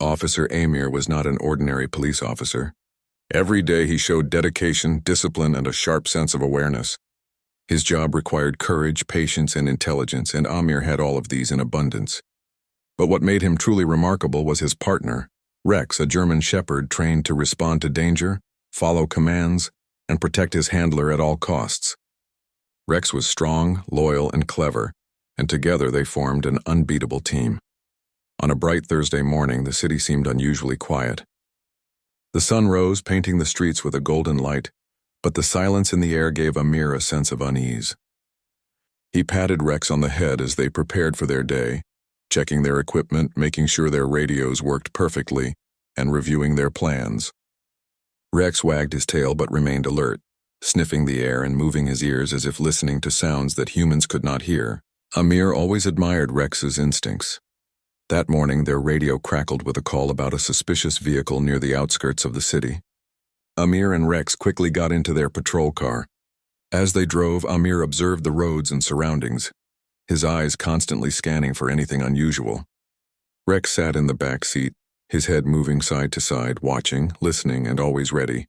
Officer Amir was not an ordinary police officer. Every day he showed dedication, discipline, and a sharp sense of awareness. His job required courage, patience, and intelligence, and Amir had all of these in abundance. But what made him truly remarkable was his partner, Rex, a German shepherd trained to respond to danger, follow commands, and protect his handler at all costs. Rex was strong, loyal, and clever, and together they formed an unbeatable team. On a bright Thursday morning, the city seemed unusually quiet. The sun rose, painting the streets with a golden light, but the silence in the air gave Amir a sense of unease. He patted Rex on the head as they prepared for their day, checking their equipment, making sure their radios worked perfectly, and reviewing their plans. Rex wagged his tail but remained alert, sniffing the air and moving his ears as if listening to sounds that humans could not hear. Amir always admired Rex's instincts. That morning, their radio crackled with a call about a suspicious vehicle near the outskirts of the city. Amir and Rex quickly got into their patrol car. As they drove, Amir observed the roads and surroundings, his eyes constantly scanning for anything unusual. Rex sat in the back seat, his head moving side to side, watching, listening, and always ready.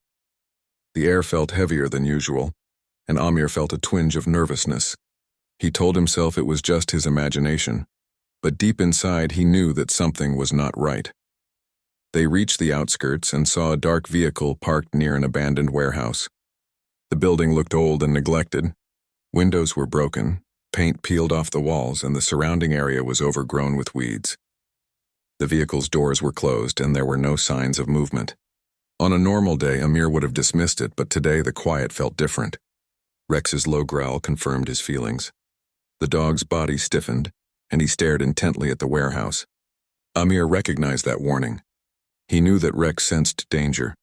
The air felt heavier than usual, and Amir felt a twinge of nervousness. He told himself it was just his imagination, but deep inside he knew that something was not right. They reached the outskirts and saw a dark vehicle parked near an abandoned warehouse. The building looked old and neglected. Windows were broken, paint peeled off the walls, and the surrounding area was overgrown with weeds. The vehicle's doors were closed, and there were no signs of movement. On a normal day, Amir would have dismissed it, but today the quiet felt different. Rex's low growl confirmed his feelings. The dog's body stiffened, and he stared intently at the warehouse. Amir recognized that warning. He knew that Rex sensed danger,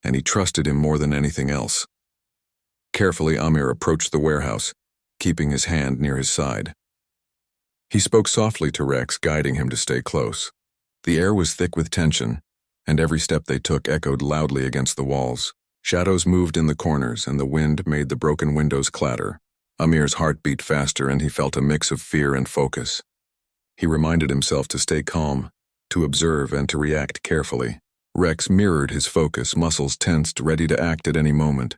and he trusted him more than anything else. Carefully, Amir approached the warehouse, keeping his hand near his side. He spoke softly to Rex, guiding him to stay close. The air was thick with tension, and every step they took echoed loudly against the walls. Shadows moved in the corners, and the wind made the broken windows clatter. Amir's heart beat faster, and he felt a mix of fear and focus. He reminded himself to stay calm, to observe, and to react carefully. Rex mirrored his focus, muscles tensed, ready to act at any moment.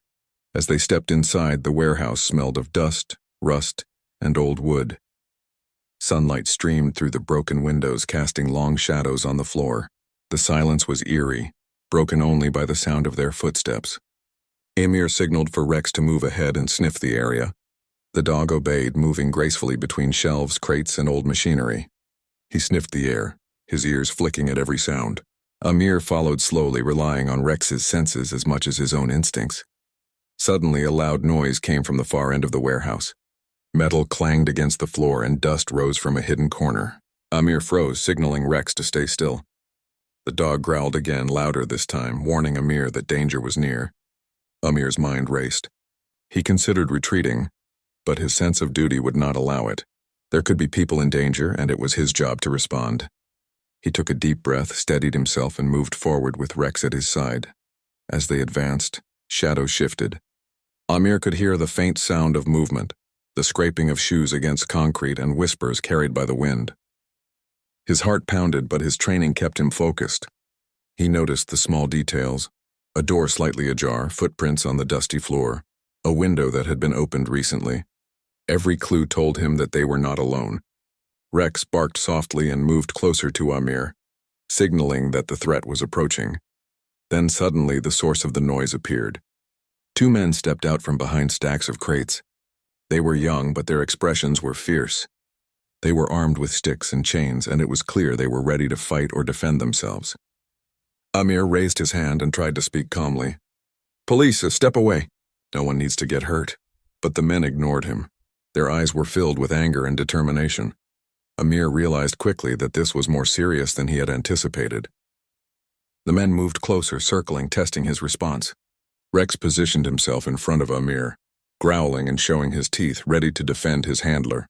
As they stepped inside, the warehouse smelled of dust, rust, and old wood. Sunlight streamed through the broken windows, casting long shadows on the floor. The silence was eerie, broken only by the sound of their footsteps. Amir signaled for Rex to move ahead and sniff the area. The dog obeyed, moving gracefully between shelves, crates, and old machinery. He sniffed the air, his ears flicking at every sound. Amir followed slowly, relying on Rex's senses as much as his own instincts. Suddenly, a loud noise came from the far end of the warehouse. Metal clanged against the floor, and dust rose from a hidden corner. Amir froze, signaling Rex to stay still. The dog growled again, louder this time, warning Amir that danger was near. Amir's mind raced. He considered retreating, but his sense of duty would not allow it. There could be people in danger, and it was his job to respond. He took a deep breath, steadied himself, and moved forward with Rex at his side. As they advanced, shadows shifted. Amir could hear the faint sound of movement, the scraping of shoes against concrete, and whispers carried by the wind. His heart pounded, but his training kept him focused. He noticed the small details: a door slightly ajar, footprints on the dusty floor, a window that had been opened recently. Every clue told him that they were not alone. Rex barked softly and moved closer to Amir, signaling that the threat was approaching. Then suddenly the source of the noise appeared. Two men stepped out from behind stacks of crates. They were young, but their expressions were fierce. They were armed with sticks and chains, and it was clear they were ready to fight or defend themselves. Amir raised his hand and tried to speak calmly. "Police, step away. No one needs to get hurt." But the men ignored him. Their eyes were filled with anger and determination. Amir realized quickly that this was more serious than he had anticipated. The men moved closer, circling, testing his response. Rex positioned himself in front of Amir, growling and showing his teeth, ready to defend his handler.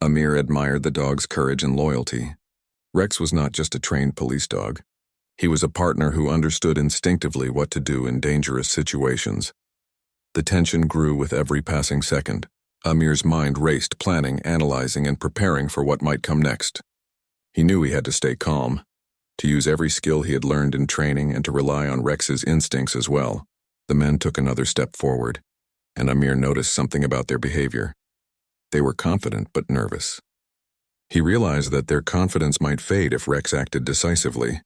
Amir admired the dog's courage and loyalty. Rex was not just a trained police dog. He was a partner who understood instinctively what to do in dangerous situations. The tension grew with every passing second. Amir's mind raced, planning, analyzing, and preparing for what might come next. He knew he had to stay calm, to use every skill he had learned in training and to rely on Rex's instincts as well. The men took another step forward, and Amir noticed something about their behavior. They were confident but nervous. He realized that their confidence might fade if Rex acted decisively.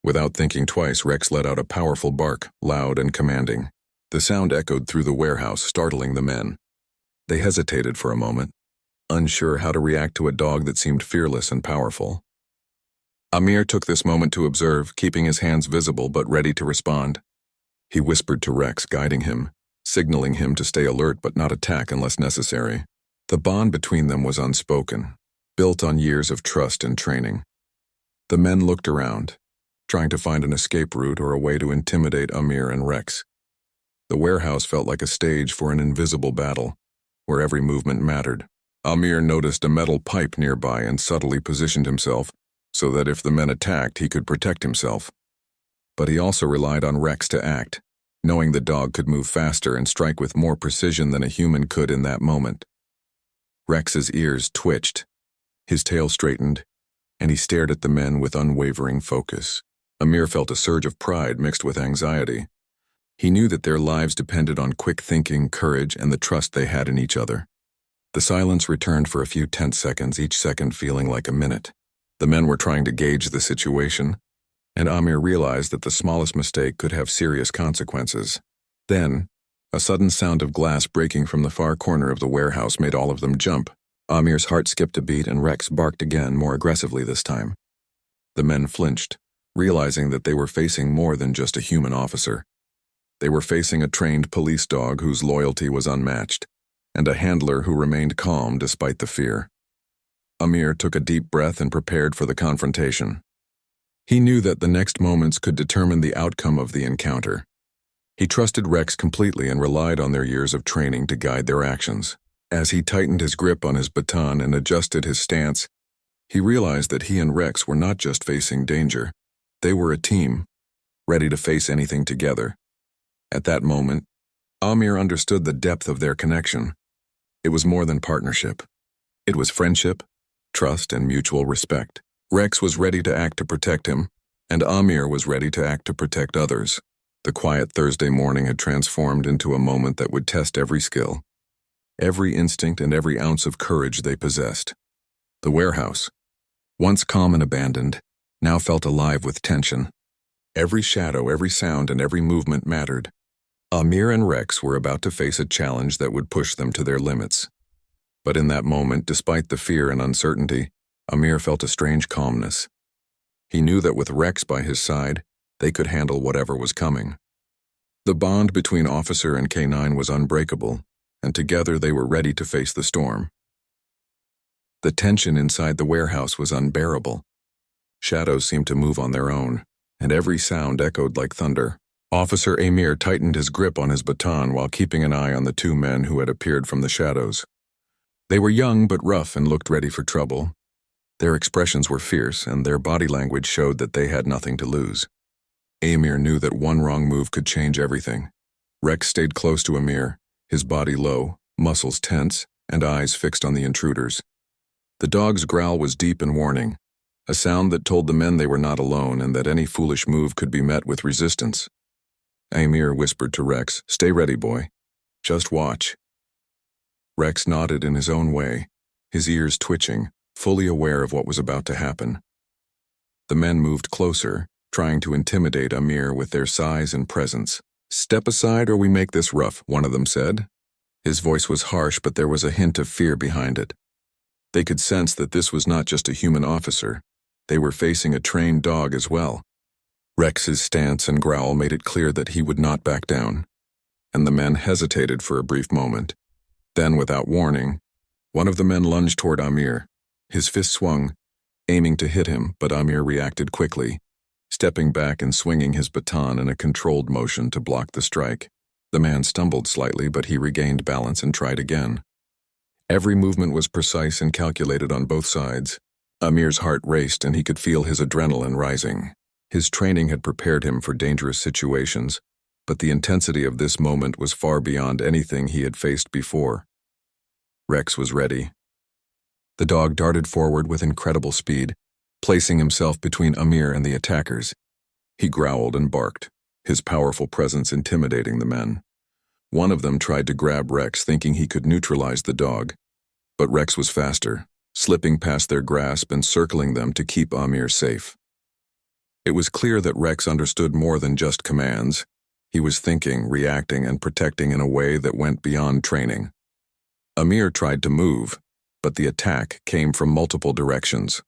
Without thinking twice, Rex let out a powerful bark, loud and commanding. The sound echoed through the warehouse, startling the men. They hesitated for a moment, unsure how to react to a dog that seemed fearless and powerful. Amir took this moment to observe, keeping his hands visible but ready to respond. He whispered to Rex, guiding him, signaling him to stay alert but not attack unless necessary. The bond between them was unspoken, built on years of trust and training. The men looked around, trying to find an escape route or a way to intimidate Amir and Rex. The warehouse felt like a stage for an invisible battle, where every movement mattered. Amir noticed a metal pipe nearby and subtly positioned himself so that if the men attacked, he could protect himself. But he also relied on Rex to act, knowing the dog could move faster and strike with more precision than a human could in that moment. Rex's ears twitched, his tail straightened, and he stared at the men with unwavering focus. Amir felt a surge of pride mixed with anxiety. He knew that their lives depended on quick thinking, courage, and the trust they had in each other. The silence returned for a few tense seconds, each second feeling like a minute. The men were trying to gauge the situation, and Amir realized that the smallest mistake could have serious consequences. Then, a sudden sound of glass breaking from the far corner of the warehouse made all of them jump. Amir's heart skipped a beat and Rex barked again, more aggressively this time. The men flinched, realizing that they were facing more than just a human officer. They were facing a trained police dog whose loyalty was unmatched, and a handler who remained calm despite the fear. Amir took a deep breath and prepared for the confrontation. He knew that the next moments could determine the outcome of the encounter. He trusted Rex completely and relied on their years of training to guide their actions. As he tightened his grip on his baton and adjusted his stance, he realized that he and Rex were not just facing danger. They were a team, ready to face anything together. At that moment, Amir understood the depth of their connection. It was more than partnership. It was friendship, trust, and mutual respect. Rex was ready to act to protect him, and Amir was ready to act to protect others. The quiet Thursday morning had transformed into a moment that would test every skill, every instinct, and every ounce of courage they possessed. The warehouse, once calm and abandoned, now felt alive with tension. Every shadow, every sound, and every movement mattered. Amir and Rex were about to face a challenge that would push them to their limits. But in that moment, despite the fear and uncertainty, Amir felt a strange calmness. He knew that with Rex by his side, they could handle whatever was coming. The bond between officer and K9 was unbreakable, and together they were ready to face the storm. The tension inside the warehouse was unbearable. Shadows seemed to move on their own, and every sound echoed like thunder. Officer Amir tightened his grip on his baton while keeping an eye on the two men who had appeared from the shadows. They were young but rough and looked ready for trouble. Their expressions were fierce, and their body language showed that they had nothing to lose. Amir knew that one wrong move could change everything. Rex stayed close to Amir, his body low, muscles tense, and eyes fixed on the intruders. The dog's growl was deep and warning, a sound that told the men they were not alone and that any foolish move could be met with resistance. Amir whispered to Rex, "Stay ready, boy. Just watch." Rex nodded in his own way, his ears twitching, fully aware of what was about to happen. The men moved closer, trying to intimidate Amir with their size and presence. "Step aside or we make this rough," one of them said. His voice was harsh, but there was a hint of fear behind it. They could sense that this was not just a human officer. They were facing a trained dog as well. Rex's stance and growl made it clear that he would not back down, and the men hesitated for a brief moment. Then, without warning, one of the men lunged toward Amir. His fist swung, aiming to hit him, but Amir reacted quickly, stepping back and swinging his baton in a controlled motion to block the strike. The man stumbled slightly, but he regained balance and tried again. Every movement was precise and calculated on both sides. Amir's heart raced and he could feel his adrenaline rising. His training had prepared him for dangerous situations, but the intensity of this moment was far beyond anything he had faced before. Rex was ready. The dog darted forward with incredible speed, placing himself between Amir and the attackers. He growled and barked, his powerful presence intimidating the men. One of them tried to grab Rex, thinking he could neutralize the dog, but Rex was faster, slipping past their grasp and circling them to keep Amir safe. It was clear that Rex understood more than just commands. He was thinking, reacting, and protecting in a way that went beyond training. Amir tried to move, but the attack came from multiple directions.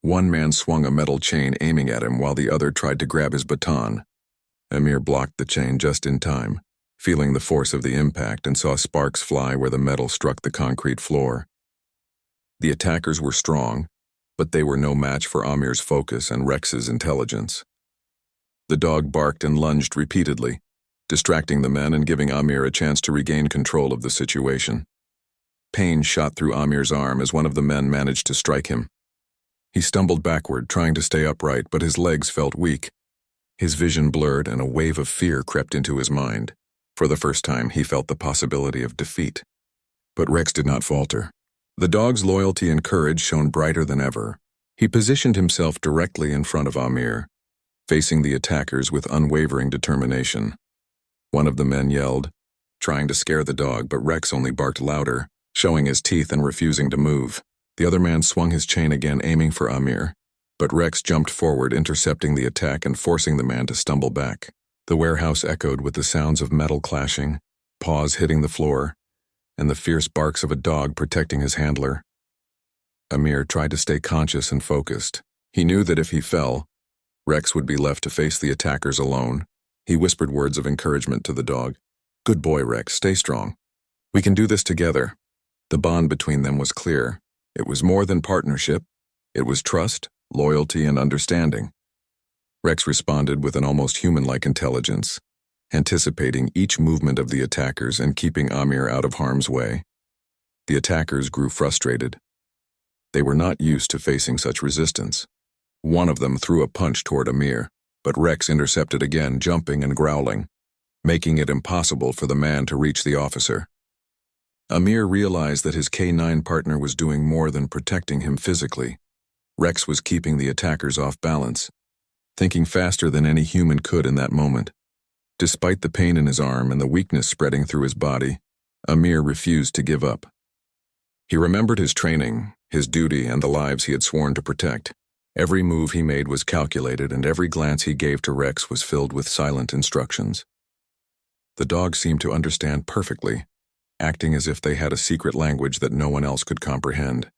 One man swung a metal chain aiming at him while the other tried to grab his baton. Amir blocked the chain just in time, feeling the force of the impact, and saw sparks fly where the metal struck the concrete floor. The attackers were strong, but they were no match for Amir's focus and Rex's intelligence. The dog barked and lunged repeatedly, distracting the men and giving Amir a chance to regain control of the situation. Pain shot through Amir's arm as one of the men managed to strike him. He stumbled backward, trying to stay upright, but his legs felt weak. His vision blurred and a wave of fear crept into his mind. For the first time, he felt the possibility of defeat. But Rex did not falter. The dog's loyalty and courage shone brighter than ever. He positioned himself directly in front of Amir, facing the attackers with unwavering determination. One of the men yelled, trying to scare the dog, but Rex only barked louder, showing his teeth and refusing to move. The other man swung his chain again, aiming for Amir, but Rex jumped forward, intercepting the attack and forcing the man to stumble back. The warehouse echoed with the sounds of metal clashing, paws hitting the floor, and the fierce barks of a dog protecting his handler. Amir tried to stay conscious and focused. He knew that if he fell, Rex would be left to face the attackers alone. He whispered words of encouragement to the dog. "Good boy, Rex, stay strong. We can do this together." The bond between them was clear. It was more than partnership. It was trust, loyalty, and understanding. Rex responded with an almost human-like intelligence, anticipating each movement of the attackers and keeping Amir out of harm's way. The attackers grew frustrated. They were not used to facing such resistance. One of them threw a punch toward Amir, but Rex intercepted again, jumping and growling, making it impossible for the man to reach the officer. Amir realized that his K9 partner was doing more than protecting him physically. Rex was keeping the attackers off balance, thinking faster than any human could in that moment. Despite the pain in his arm and the weakness spreading through his body, Amir refused to give up. He remembered his training, his duty, and the lives he had sworn to protect. Every move he made was calculated, and every glance he gave to Rex was filled with silent instructions. The dog seemed to understand perfectly, acting as if they had a secret language that no one else could comprehend.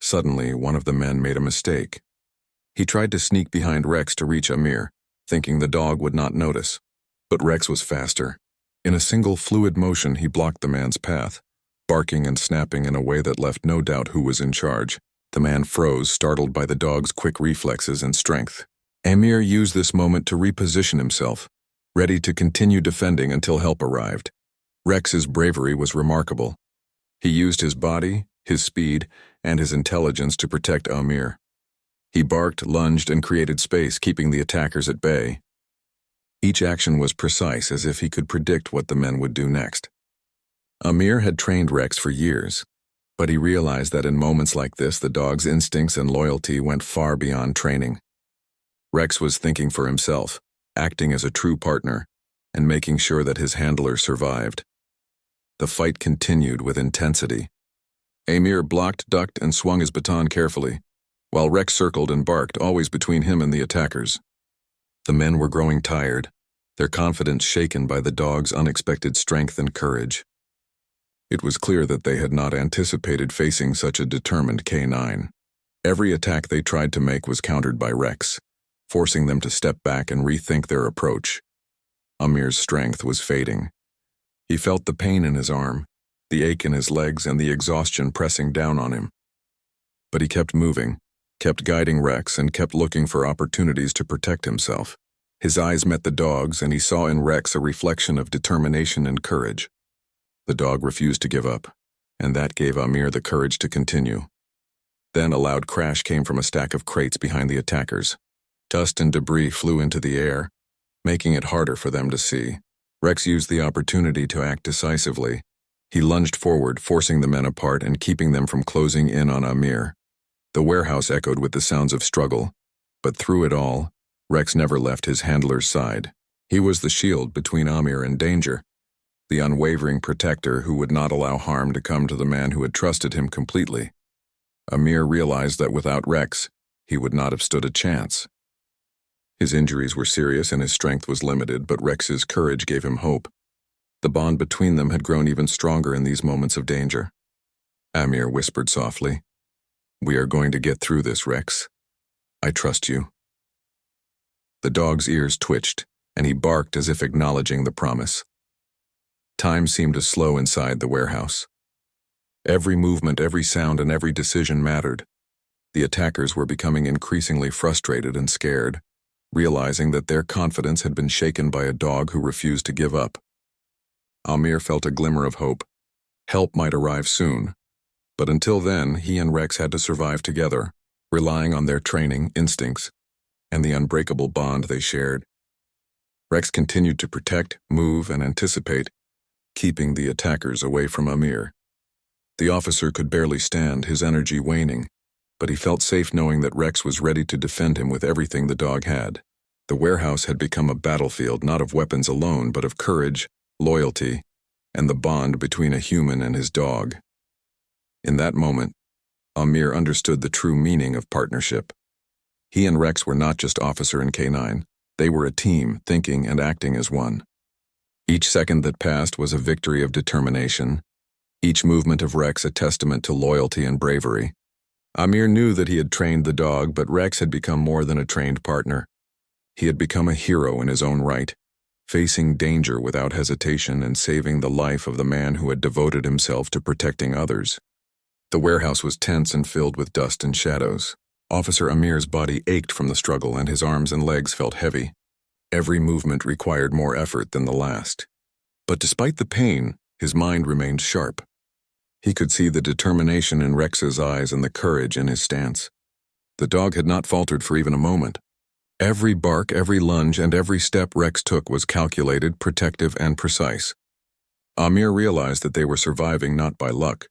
Suddenly, one of the men made a mistake. He tried to sneak behind Rex to reach Amir, thinking the dog would not notice. But Rex was faster. In a single fluid motion, he blocked the man's path, barking and snapping in a way that left no doubt who was in charge. The man froze, startled by the dog's quick reflexes and strength. Amir used this moment to reposition himself, ready to continue defending until help arrived. Rex's bravery was remarkable. He used his body, his speed, and his intelligence to protect Amir. He barked, lunged, and created space, keeping the attackers at bay. Each action was precise, as if he could predict what the men would do next. Amir had trained Rex for years, but he realized that in moments like this, the dog's instincts and loyalty went far beyond training. Rex was thinking for himself, acting as a true partner, and making sure that his handler survived. The fight continued with intensity. Amir blocked, ducked, and swung his baton carefully, while Rex circled and barked, always between him and the attackers. The men were growing tired, their confidence shaken by the dog's unexpected strength and courage. It was clear that they had not anticipated facing such a determined K9. Every attack they tried to make was countered by Rex, forcing them to step back and rethink their approach. Amir's strength was fading. He felt the pain in his arm, the ache in his legs, and the exhaustion pressing down on him. But he kept moving, kept guiding Rex, and kept looking for opportunities to protect himself. His eyes met the dog's, and he saw in Rex a reflection of determination and courage. The dog refused to give up, and that gave Amir the courage to continue. Then a loud crash came from a stack of crates behind the attackers. Dust and debris flew into the air, making it harder for them to see. Rex used the opportunity to act decisively. He lunged forward, forcing the men apart and keeping them from closing in on Amir. The warehouse echoed with the sounds of struggle, but through it all, Rex never left his handler's side. He was the shield between Amir and danger, the unwavering protector who would not allow harm to come to the man who had trusted him completely. Amir realized that without Rex, he would not have stood a chance. His injuries were serious and his strength was limited, but Rex's courage gave him hope. The bond between them had grown even stronger in these moments of danger. Amir whispered softly, "We are going to get through this, Rex. I trust you." The dog's ears twitched, and he barked as if acknowledging the promise. Time seemed to slow inside the warehouse. Every movement, every sound, and every decision mattered. The attackers were becoming increasingly frustrated and scared, realizing that their confidence had been shaken by a dog who refused to give up. Amir felt a glimmer of hope. Help might arrive soon, but until then, he and Rex had to survive together, relying on their training, instincts, and the unbreakable bond they shared. Rex continued to protect, move, and anticipate, keeping the attackers away from Amir. The officer could barely stand, his energy waning, but he felt safe knowing that Rex was ready to defend him with everything the dog had. The warehouse had become a battlefield not of weapons alone, but of courage, loyalty, and the bond between a human and his dog. In that moment, Amir understood the true meaning of partnership. He and Rex were not just officer and canine, they were a team, thinking and acting as one. Each second that passed was a victory of determination, each movement of Rex a testament to loyalty and bravery. Amir knew that he had trained the dog, but Rex had become more than a trained partner. He had become a hero in his own right, facing danger without hesitation and saving the life of the man who had devoted himself to protecting others. The warehouse was tense and filled with dust and shadows. Officer Amir's body ached from the struggle and his arms and legs felt heavy. Every movement required more effort than the last. But despite the pain, his mind remained sharp. He could see the determination in Rex's eyes and the courage in his stance. The dog had not faltered for even a moment. Every bark, every lunge, and every step Rex took was calculated, protective, and precise. Amir realized that they were surviving not by luck,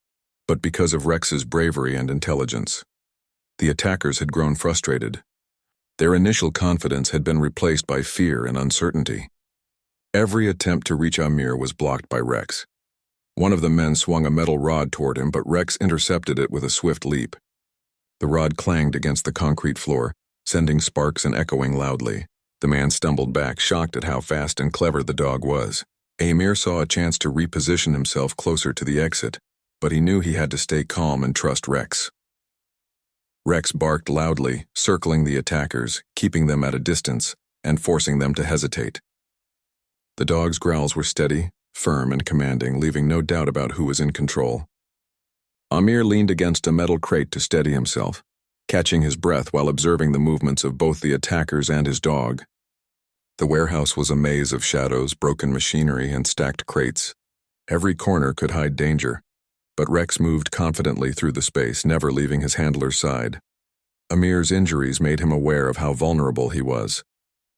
but because of Rex's bravery and intelligence. The attackers had grown frustrated. Their initial confidence had been replaced by fear and uncertainty. Every attempt to reach Amir was blocked by Rex. One of the men swung a metal rod toward him, but Rex intercepted it with a swift leap. The rod clanged against the concrete floor, sending sparks and echoing loudly. The man stumbled back, shocked at how fast and clever the dog was. Amir saw a chance to reposition himself closer to the exit, but he knew he had to stay calm and trust Rex. Rex barked loudly, circling the attackers, keeping them at a distance, and forcing them to hesitate. The dog's growls were steady, firm, and commanding, leaving no doubt about who was in control. Amir leaned against a metal crate to steady himself, catching his breath while observing the movements of both the attackers and his dog. The warehouse was a maze of shadows, broken machinery, and stacked crates. Every corner could hide danger, but Rex moved confidently through the space, never leaving his handler's side. Amir's injuries made him aware of how vulnerable he was.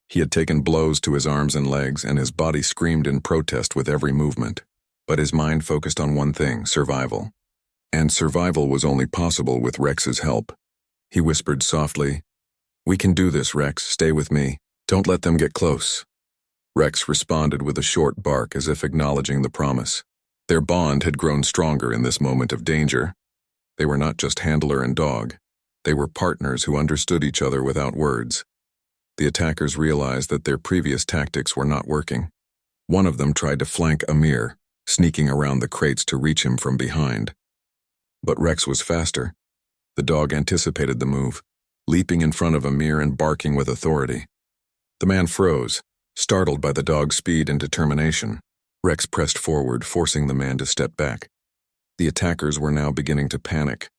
He had taken blows to his arms and legs, and his body screamed in protest with every movement. But his mind focused on one thing: survival. And survival was only possible with Rex's help. He whispered softly, "We can do this, Rex. Stay with me. Don't let them get close." Rex responded with a short bark as if acknowledging the promise. Their bond had grown stronger in this moment of danger. They were not just handler and dog. They were partners who understood each other without words. The attackers realized that their previous tactics were not working. One of them tried to flank Amir, sneaking around the crates to reach him from behind. But Rex was faster. The dog anticipated the move, leaping in front of Amir and barking with authority. The man froze, startled by the dog's speed and determination. Rex pressed forward, forcing the man to step back. The attackers were now beginning to panic.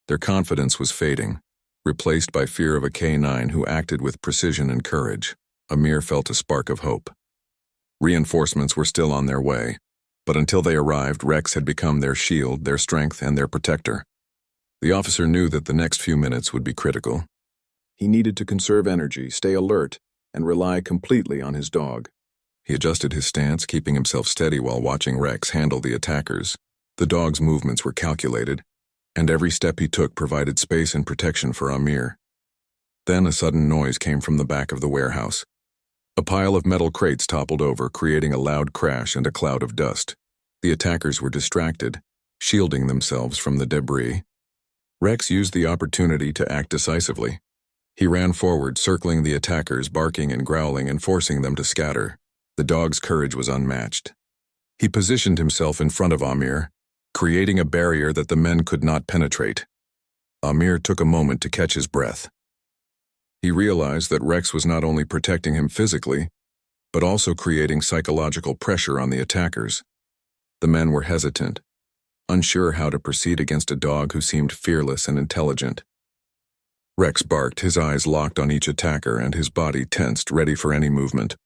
Their confidence was fading, replaced by fear of a canine who acted with precision and courage. Amir felt a spark of hope. Reinforcements were still on their way, but until they arrived, Rex had become their shield, their strength, and their protector. The officer knew that the next few minutes would be critical. He needed to conserve energy, stay alert, and rely completely on his dog. He adjusted his stance, keeping himself steady while watching Rex handle the attackers. The dog's movements were calculated, and every step he took provided space and protection for Amir. Then a sudden noise came from the back of the warehouse. A pile of metal crates toppled over, creating a loud crash and a cloud of dust. The attackers were distracted, shielding themselves from the debris. Rex used the opportunity to act decisively. He ran forward, circling the attackers, barking and growling and forcing them to scatter. The dog's courage was unmatched. He positioned himself in front of Amir, creating a barrier that the men could not penetrate. Amir took a moment to catch his breath. He realized that Rex was not only protecting him physically, but also creating psychological pressure on the attackers. The men were hesitant, unsure how to proceed against a dog who seemed fearless and intelligent. Rex barked, his eyes locked on each attacker and his body tensed, ready for any movement.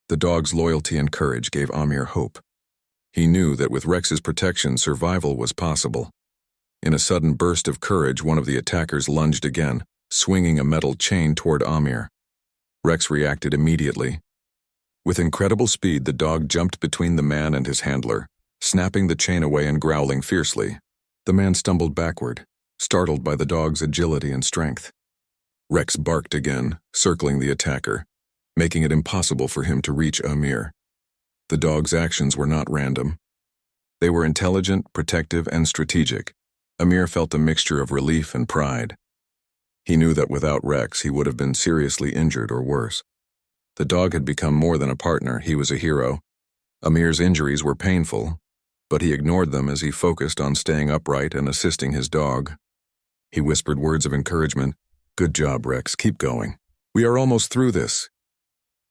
The dog's loyalty and courage gave Amir hope. He knew that with Rex's protection, survival was possible. In a sudden burst of courage, one of the attackers lunged again, swinging a metal chain toward Amir. Rex reacted immediately. With incredible speed, the dog jumped between the man and his handler, snapping the chain away and growling fiercely. The man stumbled backward, startled by the dog's agility and strength. Rex barked again, circling the attacker, making it impossible for him to reach Amir. The dog's actions were not random. They were intelligent, protective, and strategic. Amir felt a mixture of relief and pride. He knew that without Rex, he would have been seriously injured or worse. The dog had become more than a partner, he was a hero. Amir's injuries were painful, but he ignored them as he focused on staying upright and assisting his dog. He whispered words of encouragement. "Good job, Rex, keep going. We are almost through this."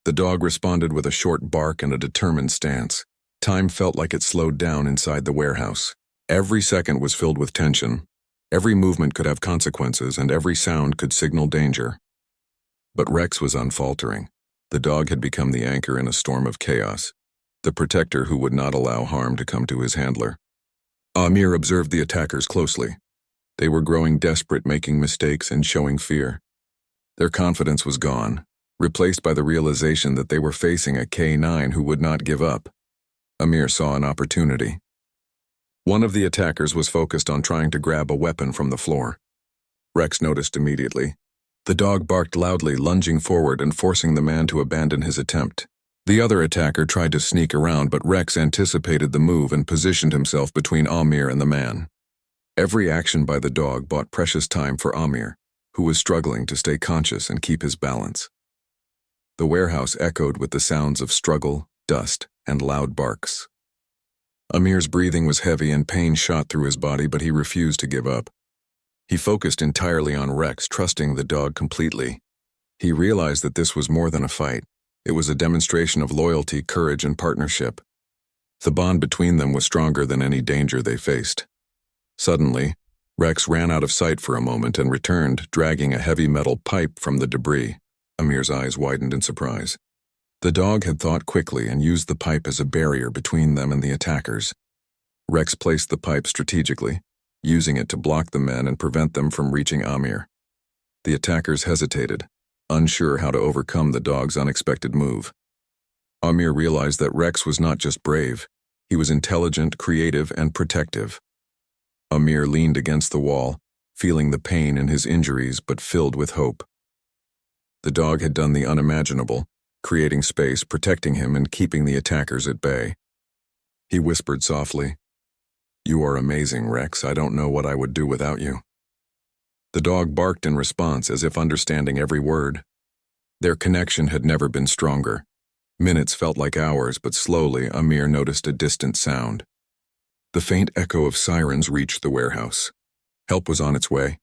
The dog responded with a short bark and a determined stance. Time felt like it slowed down inside the warehouse. Every second was filled with tension. Every movement could have consequences, and every sound could signal danger. But Rex was unfaltering. The dog had become the anchor in a storm of chaos, the protector who would not allow harm to come to his handler. Amir observed the attackers closely. They were growing desperate, making mistakes and showing fear. Their confidence was gone, replaced by the realization that they were facing a K9 who would not give up. Amir saw an opportunity. One of the attackers was focused on trying to grab a weapon from the floor. Rex noticed immediately. The dog barked loudly, lunging forward and forcing the man to abandon his attempt. The other attacker tried to sneak around, but Rex anticipated the move and positioned himself between Amir and the man. Every action by the dog bought precious time for Amir, who was struggling to stay conscious and keep his balance. The warehouse echoed with the sounds of struggle, dust, and loud barks. Amir's breathing was heavy and pain shot through his body, but he refused to give up. He focused entirely on Rex, trusting the dog completely. He realized that this was more than a fight. It was a demonstration of loyalty, courage, and partnership. The bond between them was stronger than any danger they faced. Suddenly, Rex ran out of sight for a moment and returned, dragging a heavy metal pipe from the debris. Amir's eyes widened in surprise. The dog had thought quickly and used the pipe as a barrier between them and the attackers. Rex placed the pipe strategically, using it to block the men and prevent them from reaching Amir. The attackers hesitated, unsure how to overcome the dog's unexpected move. Amir realized that Rex was not just brave, he was intelligent, creative, and protective. Amir leaned against the wall, feeling the pain in his injuries but filled with hope. The dog had done the unimaginable, creating space, protecting him, and keeping the attackers at bay. He whispered softly, "You are amazing, Rex. I don't know what I would do without you." The dog barked in response, as if understanding every word. Their connection had never been stronger. Minutes felt like hours, but slowly Amir noticed a distant sound. The faint echo of sirens reached the warehouse. Help was on its way.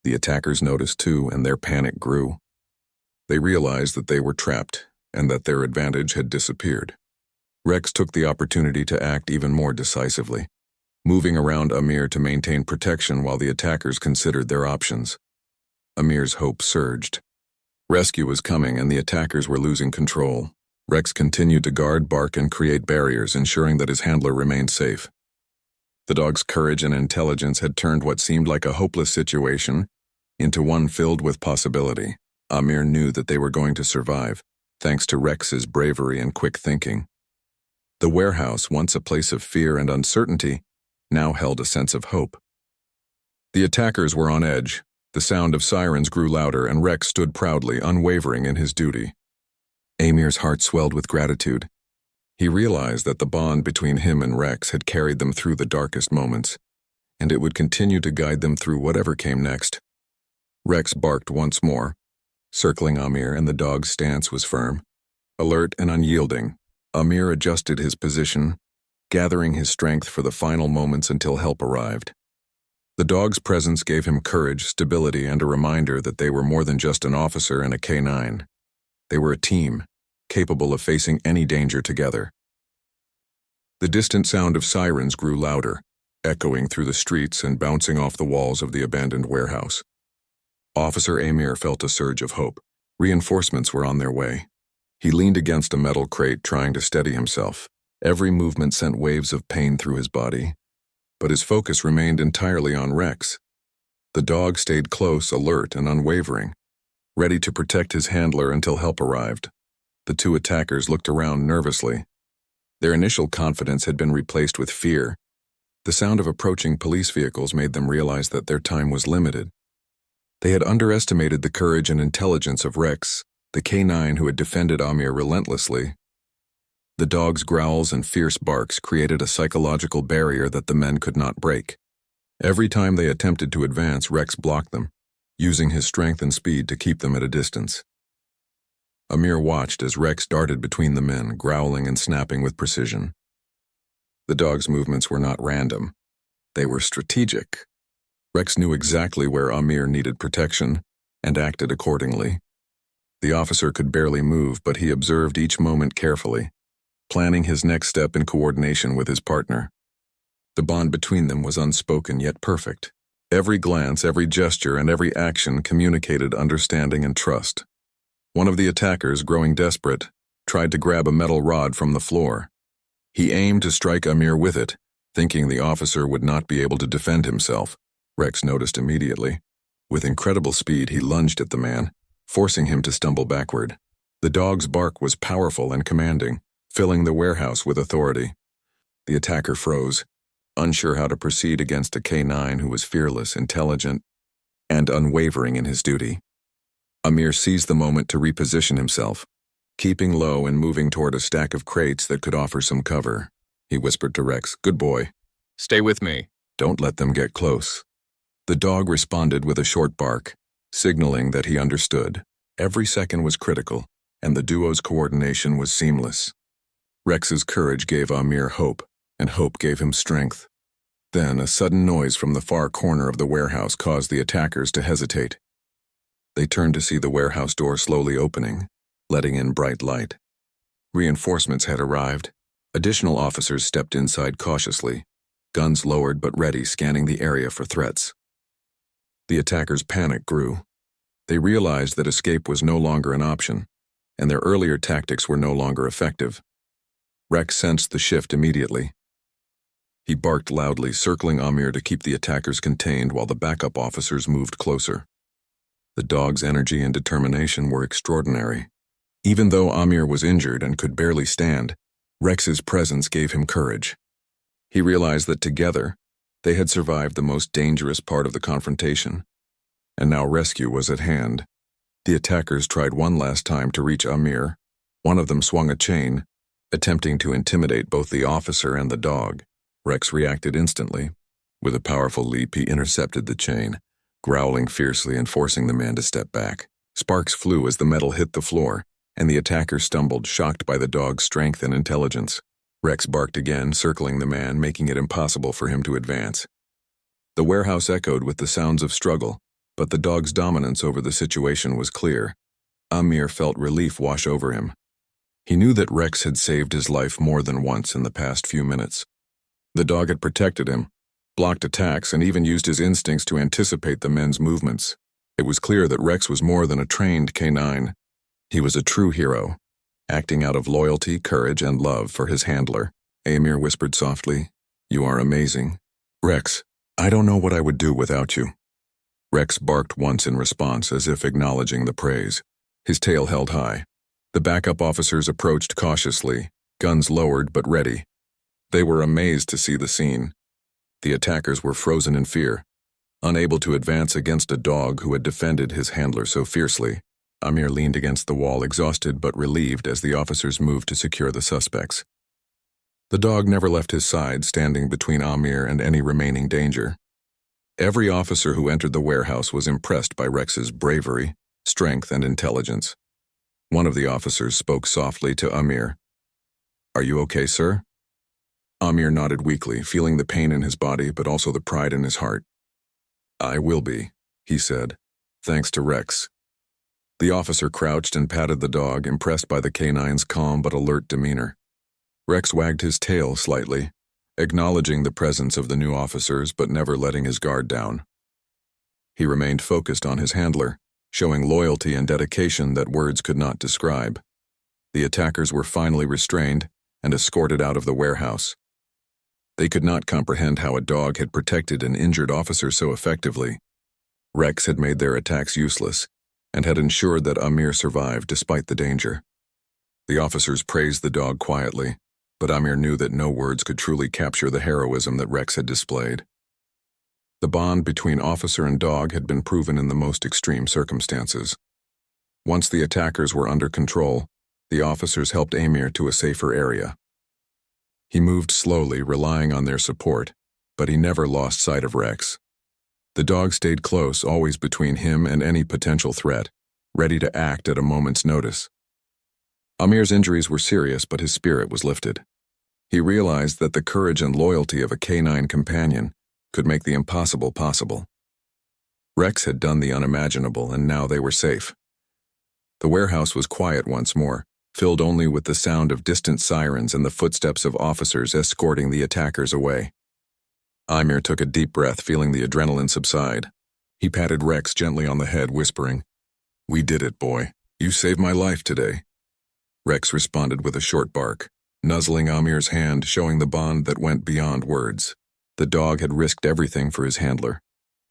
The attackers noticed too, and their panic grew. They realized that they were trapped, and that their advantage had disappeared. Rex took the opportunity to act even more decisively, moving around Amir to maintain protection while the attackers considered their options. Amir's hope surged. Rescue was coming, and the attackers were losing control. Rex continued to guard, bark, and create barriers, ensuring that his handler remained safe. The dog's courage and intelligence had turned what seemed like a hopeless situation into one filled with possibility. Amir knew that they were going to survive, thanks to Rex's bravery and quick thinking. The warehouse, once a place of fear and uncertainty, now held a sense of hope. The attackers were on edge. The sound of sirens grew louder, and Rex stood proudly, unwavering in his duty. Amir's heart swelled with gratitude. He realized that the bond between him and Rex had carried them through the darkest moments, and it would continue to guide them through whatever came next. Rex barked once more, circling Amir, and the dog's stance was firm, alert and unyielding. Amir adjusted his position, gathering his strength for the final moments until help arrived. The dog's presence gave him courage, stability, and a reminder that they were more than just an officer and a K9. They were a team, capable of facing any danger together. The distant sound of sirens grew louder, echoing through the streets and bouncing off the walls of the abandoned warehouse. Officer Amir felt a surge of hope. Reinforcements were on their way. He leaned against a metal crate, trying to steady himself. Every movement sent waves of pain through his body, but his focus remained entirely on Rex. The dog stayed close, alert, and unwavering, ready to protect his handler until help arrived. The two attackers looked around nervously. Their initial confidence had been replaced with fear. The sound of approaching police vehicles made them realize that their time was limited. They had underestimated the courage and intelligence of Rex, the K9 who had defended Amir relentlessly. The dog's growls and fierce barks created a psychological barrier that the men could not break. Every time they attempted to advance, Rex blocked them, using his strength and speed to keep them at a distance. Amir watched as Rex darted between the men, growling and snapping with precision. The dog's movements were not random. They were strategic. Rex knew exactly where Amir needed protection and acted accordingly. The officer could barely move, but he observed each moment carefully, planning his next step in coordination with his partner. The bond between them was unspoken yet perfect. Every glance, every gesture, and every action communicated understanding and trust. One of the attackers, growing desperate, tried to grab a metal rod from the floor. He aimed to strike Amir with it, thinking the officer would not be able to defend himself. Rex noticed immediately. With incredible speed, he lunged at the man, forcing him to stumble backward. The dog's bark was powerful and commanding, filling the warehouse with authority. The attacker froze, unsure how to proceed against a K9 who was fearless, intelligent, and unwavering in his duty. Amir seized the moment to reposition himself, keeping low and moving toward a stack of crates that could offer some cover. He whispered to Rex, "Good boy. Stay with me." Don't let them get close." The dog responded with a short bark, signaling that he understood. Every second was critical, and the duo's coordination was seamless. Rex's courage gave Amir hope, and hope gave him strength. Then a sudden noise from the far corner of the warehouse caused the attackers to hesitate. They turned to see the warehouse door slowly opening, letting in bright light. Reinforcements had arrived. Additional officers stepped inside cautiously, guns lowered but ready, scanning the area for threats. The attackers' panic grew. They realized that escape was no longer an option, and their earlier tactics were no longer effective. Rex sensed the shift immediately. He barked loudly, circling Amir to keep the attackers contained while the backup officers moved closer. The dog's energy and determination were extraordinary. Even though Amir was injured and could barely stand, Rex's presence gave him courage. He realized that together, they had survived the most dangerous part of the confrontation, and now rescue was at hand. The attackers tried one last time to reach Amir. One of them swung a chain, attempting to intimidate both the officer and the dog. Rex reacted instantly. With a powerful leap, he intercepted the chain, growling fiercely and forcing the man to step back. Sparks flew as the metal hit the floor, and the attacker stumbled, shocked by the dog's strength and intelligence. Rex barked again, circling the man, making it impossible for him to advance. The warehouse echoed with the sounds of struggle, but the dog's dominance over the situation was clear. Amir felt relief wash over him. He knew that Rex had saved his life more than once in the past few minutes. The dog had protected him, blocked attacks, and even used his instincts to anticipate the men's movements. It was clear that Rex was more than a trained K9. He was a true hero, acting out of loyalty, courage, and love for his handler. Amir whispered softly, "You are amazing." "Rex, I don't know what I would do without you." Rex barked once in response, as if acknowledging the praise. His tail held high. The backup officers approached cautiously, guns lowered but ready. They were amazed to see the scene. The attackers were frozen in fear. Unable to advance against a dog who had defended his handler so fiercely, Amir leaned against the wall, exhausted but relieved as the officers moved to secure the suspects. The dog never left his side, standing between Amir and any remaining danger. Every officer who entered the warehouse was impressed by Rex's bravery, strength, and intelligence. One of the officers spoke softly to Amir. "Are you okay, sir?" Amir nodded weakly, feeling the pain in his body but also the pride in his heart. "I will be," he said, "thanks to Rex." The officer crouched and patted the dog, impressed by the canine's calm but alert demeanor. Rex wagged his tail slightly, acknowledging the presence of the new officers but never letting his guard down. He remained focused on his handler, showing loyalty and dedication that words could not describe. The attackers were finally restrained and escorted out of the warehouse. They could not comprehend how a dog had protected an injured officer so effectively. Rex had made their attacks useless and had ensured that Amir survived despite the danger. The officers praised the dog quietly, but Amir knew that no words could truly capture the heroism that Rex had displayed. The bond between officer and dog had been proven in the most extreme circumstances. Once the attackers were under control, the officers helped Amir to a safer area. He moved slowly, relying on their support, but he never lost sight of Rex. The dog stayed close, always between him and any potential threat, ready to act at a moment's notice. Amir's injuries were serious, but his spirit was lifted. He realized that the courage and loyalty of a canine companion could make the impossible possible. Rex had done the unimaginable, and now they were safe. The warehouse was quiet once more, filled only with the sound of distant sirens and the footsteps of officers escorting the attackers away. Amir took a deep breath, feeling the adrenaline subside. He patted Rex gently on the head, whispering, "We did it, boy. You saved my life today." Rex responded with a short bark, nuzzling Amir's hand, showing the bond that went beyond words. The dog had risked everything for his handler,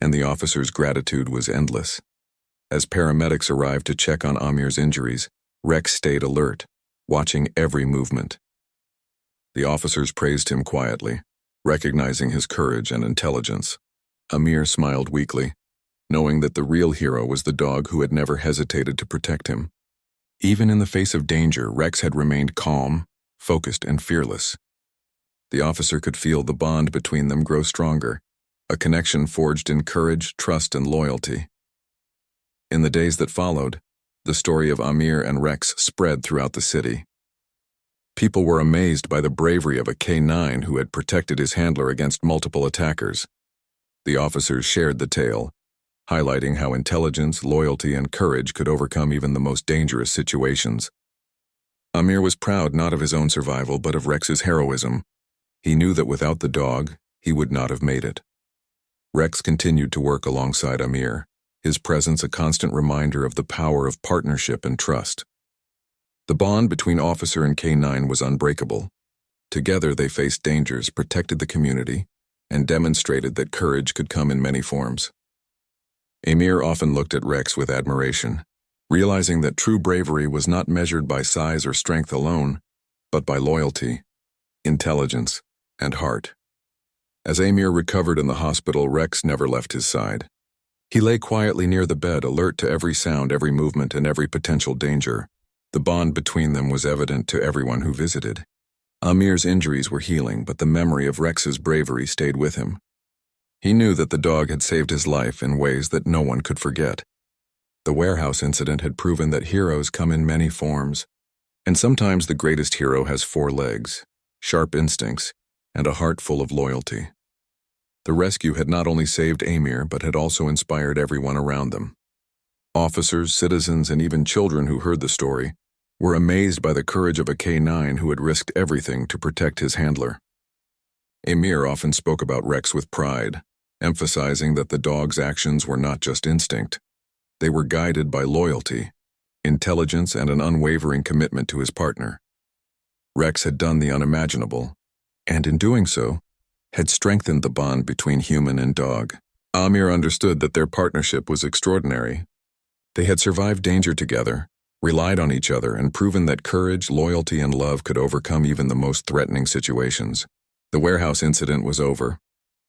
and the officer's gratitude was endless. As paramedics arrived to check on Amir's injuries, Rex stayed alert, watching every movement. The officers praised him quietly, recognizing his courage and intelligence. Amir smiled weakly, knowing that the real hero was the dog who had never hesitated to protect him. Even in the face of danger, Rex had remained calm, focused, and fearless. The officer could feel the bond between them grow stronger, a connection forged in courage, trust, and loyalty. In the days that followed, the story of Amir and Rex spread throughout the city. People were amazed by the bravery of a K9 who had protected his handler against multiple attackers. The officers shared the tale, highlighting how intelligence, loyalty, and courage could overcome even the most dangerous situations. Amir was proud not of his own survival but of Rex's heroism. He knew that without the dog, he would not have made it. Rex continued to work alongside Amir, his presence a constant reminder of the power of partnership and trust. The bond between officer and K9 was unbreakable. Together they faced dangers, protected the community, and demonstrated that courage could come in many forms. Amir often looked at Rex with admiration, realizing that true bravery was not measured by size or strength alone, but by loyalty, intelligence, and heart. As Amir recovered in the hospital, Rex never left his side. He lay quietly near the bed, alert to every sound, every movement, and every potential danger. The bond between them was evident to everyone who visited. Amir's injuries were healing, but the memory of Rex's bravery stayed with him. He knew that the dog had saved his life in ways that no one could forget. The warehouse incident had proven that heroes come in many forms, and sometimes the greatest hero has 4 legs, sharp instincts, and a heart full of loyalty. The rescue had not only saved Amir, but had also inspired everyone around them. Officers, citizens, and even children who heard the story were amazed by the courage of a K9 who had risked everything to protect his handler. Amir often spoke about Rex with pride, emphasizing that the dog's actions were not just instinct. They were guided by loyalty, intelligence, and an unwavering commitment to his partner. Rex had done the unimaginable, and in doing so, had strengthened the bond between human and dog. Amir understood that their partnership was extraordinary. They had survived danger together, relied on each other, and proven that courage, loyalty, and love could overcome even the most threatening situations. The warehouse incident was over,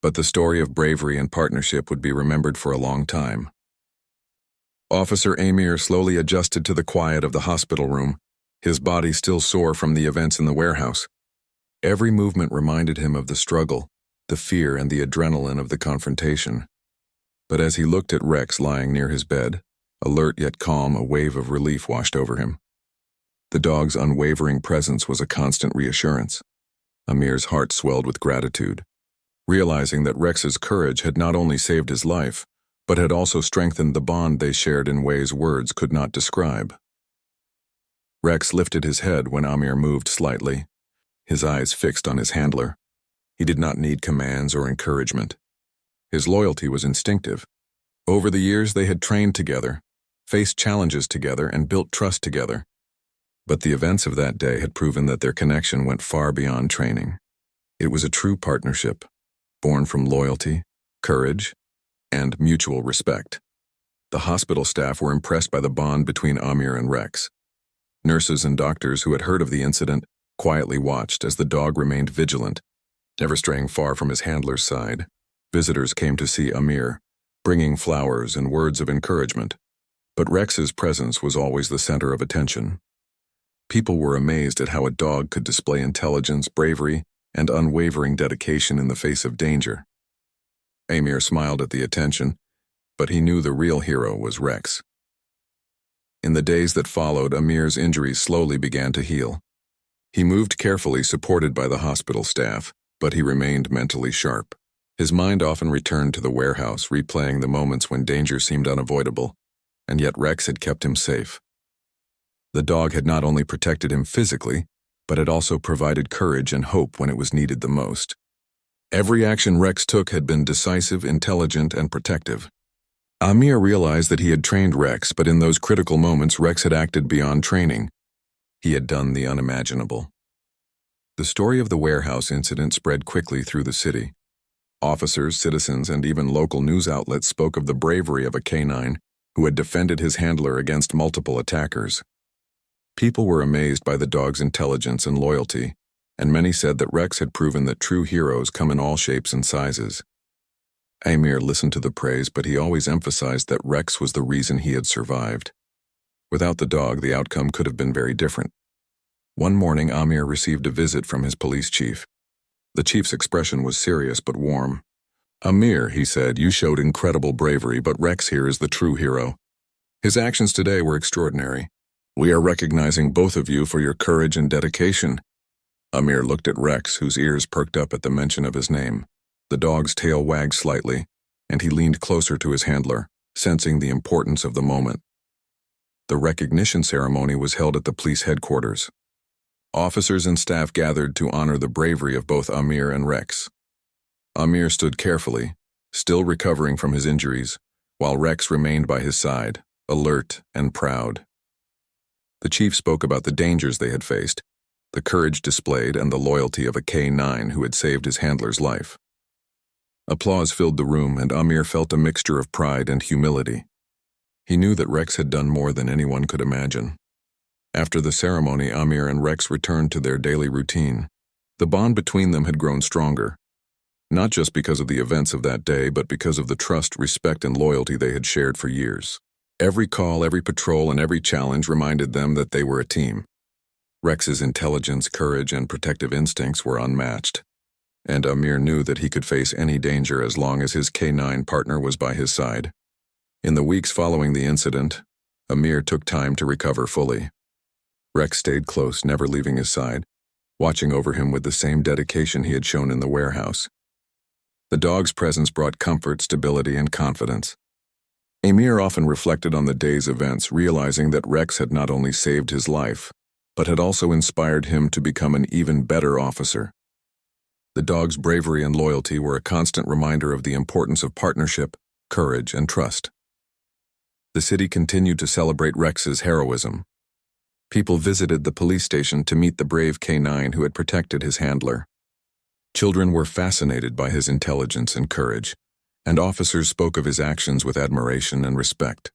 but the story of bravery and partnership would be remembered for a long time. Officer Amir slowly adjusted to the quiet of the hospital room, his body still sore from the events in the warehouse. Every movement reminded him of the struggle, the fear, and the adrenaline of the confrontation. But as he looked at Rex lying near his bed, alert yet calm, a wave of relief washed over him. The dog's unwavering presence was a constant reassurance. Amir's heart swelled with gratitude, realizing that Rex's courage had not only saved his life, but had also strengthened the bond they shared in ways words could not describe. Rex lifted his head when Amir moved slightly, his eyes fixed on his handler. He did not need commands or encouragement. His loyalty was instinctive. Over the years they had trained together, faced challenges together, and built trust together. But the events of that day had proven that their connection went far beyond training. It was a true partnership, born from loyalty, courage, and mutual respect. The hospital staff were impressed by the bond between Amir and Rex. Nurses and doctors who had heard of the incident quietly watched as the dog remained vigilant, never straying far from his handler's side. Visitors came to see Amir, bringing flowers and words of encouragement, but Rex's presence was always the center of attention. People were amazed at how a dog could display intelligence, bravery, and unwavering dedication in the face of danger. Amir smiled at the attention, but he knew the real hero was Rex. In the days that followed, Amir's injuries slowly began to heal. He moved carefully, supported by the hospital staff, but he remained mentally sharp. His mind often returned to the warehouse, replaying the moments when danger seemed unavoidable, and yet Rex had kept him safe. The dog had not only protected him physically, but had also provided courage and hope when it was needed the most. Every action Rex took had been decisive, intelligent, and protective. Amir realized that he had trained Rex, but in those critical moments Rex had acted beyond training. He had done the unimaginable. The story of the warehouse incident spread quickly through the city. Officers, citizens, and even local news outlets spoke of the bravery of a canine who had defended his handler against multiple attackers. People were amazed by the dog's intelligence and loyalty, and many said that Rex had proven that true heroes come in all shapes and sizes. Amir listened to the praise, but he always emphasized that Rex was the reason he had survived. Without the dog, the outcome could have been very different. One morning, Amir received a visit from his police chief. The chief's expression was serious but warm. "Amir," he said, "you showed incredible bravery, but Rex here is the true hero. His actions today were extraordinary. We are recognizing both of you for your courage and dedication." Amir looked at Rex, whose ears perked up at the mention of his name. The dog's tail wagged slightly, and he leaned closer to his handler, sensing the importance of the moment. The recognition ceremony was held at the police headquarters. Officers and staff gathered to honor the bravery of both Amir and Rex. Amir stood carefully, still recovering from his injuries, while Rex remained by his side, alert and proud. The chief spoke about the dangers they had faced, the courage displayed, and the loyalty of a K9 who had saved his handler's life. Applause filled the room, and Amir felt a mixture of pride and humility. He knew that Rex had done more than anyone could imagine. After the ceremony, Amir and Rex returned to their daily routine. The bond between them had grown stronger, not just because of the events of that day, but because of the trust, respect, and loyalty they had shared for years. Every call, every patrol, and every challenge reminded them that they were a team. Rex's intelligence, courage, and protective instincts were unmatched, and Amir knew that he could face any danger as long as his K9 partner was by his side. In the weeks following the incident, Amir took time to recover fully. Rex stayed close, never leaving his side, watching over him with the same dedication he had shown in the warehouse. The dog's presence brought comfort, stability, and confidence. Amir often reflected on the day's events, realizing that Rex had not only saved his life, but had also inspired him to become an even better officer. The dog's bravery and loyalty were a constant reminder of the importance of partnership, courage, and trust. The city continued to celebrate Rex's heroism. People visited the police station to meet the brave K9 who had protected his handler. Children were fascinated by his intelligence and courage, and officers spoke of his actions with admiration and respect.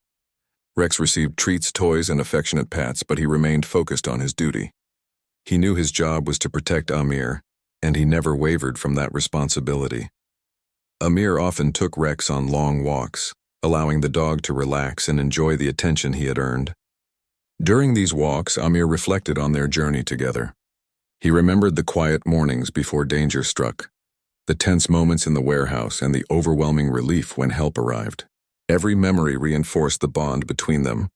Rex received treats, toys, and affectionate pats, but he remained focused on his duty. He knew his job was to protect Amir, and he never wavered from that responsibility. Amir often took Rex on long walks, allowing the dog to relax and enjoy the attention he had earned. During these walks, Amir reflected on their journey together. He remembered the quiet mornings before danger struck, the tense moments in the warehouse, and the overwhelming relief when help arrived. Every memory reinforced the bond between them,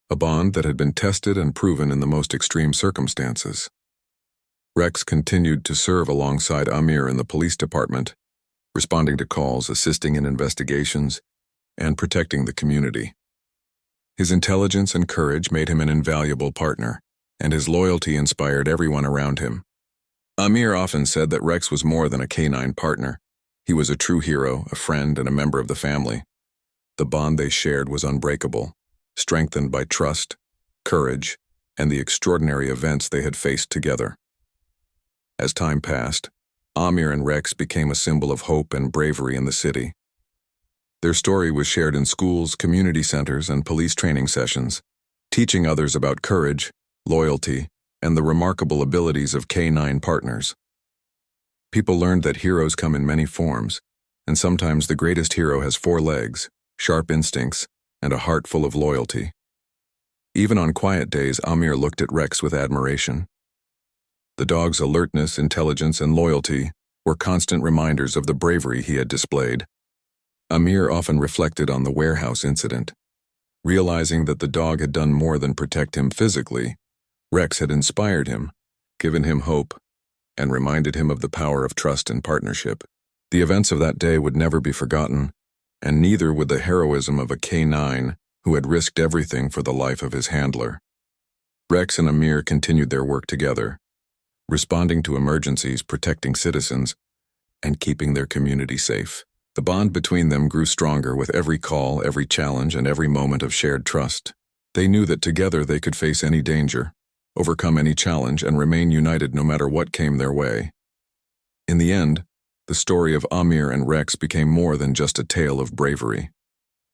a bond that had been tested and proven in the most extreme circumstances. Rex continued to serve alongside Amir in the police department, responding to calls, assisting in investigations, and protecting the community. His intelligence and courage made him an invaluable partner, and his loyalty inspired everyone around him. Amir often said that Rex was more than a canine partner. He was a true hero, a friend, and a member of the family. The bond they shared was unbreakable, strengthened by trust, courage, and the extraordinary events they had faced together. As time passed, Amir and Rex became a symbol of hope and bravery in the city. Their story was shared in schools, community centers, and police training sessions, teaching others about courage, loyalty, and the remarkable abilities of canine partners. People learned that heroes come in many forms, and sometimes the greatest hero has 4 legs, sharp instincts, and a heart full of loyalty. Even on quiet days, Amir looked at Rex with admiration. The dog's alertness, intelligence, and loyalty were constant reminders of the bravery he had displayed. Amir often reflected on the warehouse incident. Realizing that the dog had done more than protect him physically, Rex had inspired him, given him hope, and reminded him of the power of trust and partnership. The events of that day would never be forgotten, and neither would the heroism of a canine who had risked everything for the life of his handler. Rex and Amir continued their work together, responding to emergencies, protecting citizens, and keeping their community safe. The bond between them grew stronger with every call, every challenge, and every moment of shared trust. They knew that together they could face any danger, overcome any challenge, and remain united no matter what came their way. In the end, the story of Amir and Rex became more than just a tale of bravery.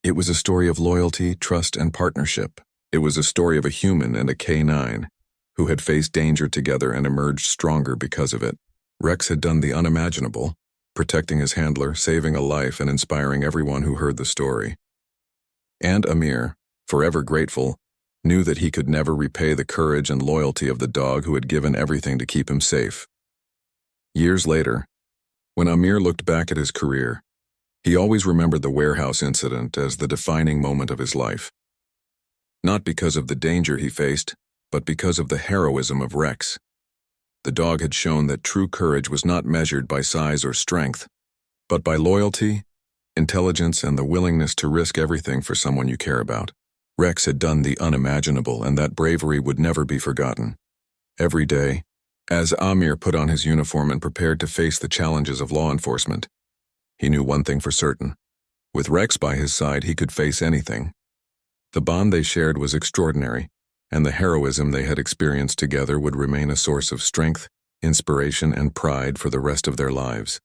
It was a story of loyalty, trust, and partnership. It was a story of a human and a canine who had faced danger together and emerged stronger because of it. Rex had done the unimaginable, protecting his handler, saving a life, and inspiring everyone who heard the story. And Amir, forever grateful, knew that he could never repay the courage and loyalty of the dog who had given everything to keep him safe. Years later, when Amir looked back at his career, he always remembered the warehouse incident as the defining moment of his life. Not because of the danger he faced, but because of the heroism of Rex. The dog had shown that true courage was not measured by size or strength, but by loyalty, intelligence, and the willingness to risk everything for someone you care about. Rex had done the unimaginable, and that bravery would never be forgotten. Every day, as Amir put on his uniform and prepared to face the challenges of law enforcement, he knew one thing for certain. With Rex by his side, he could face anything. The bond they shared was extraordinary, and the heroism they had experienced together would remain a source of strength, inspiration, and pride for the rest of their lives.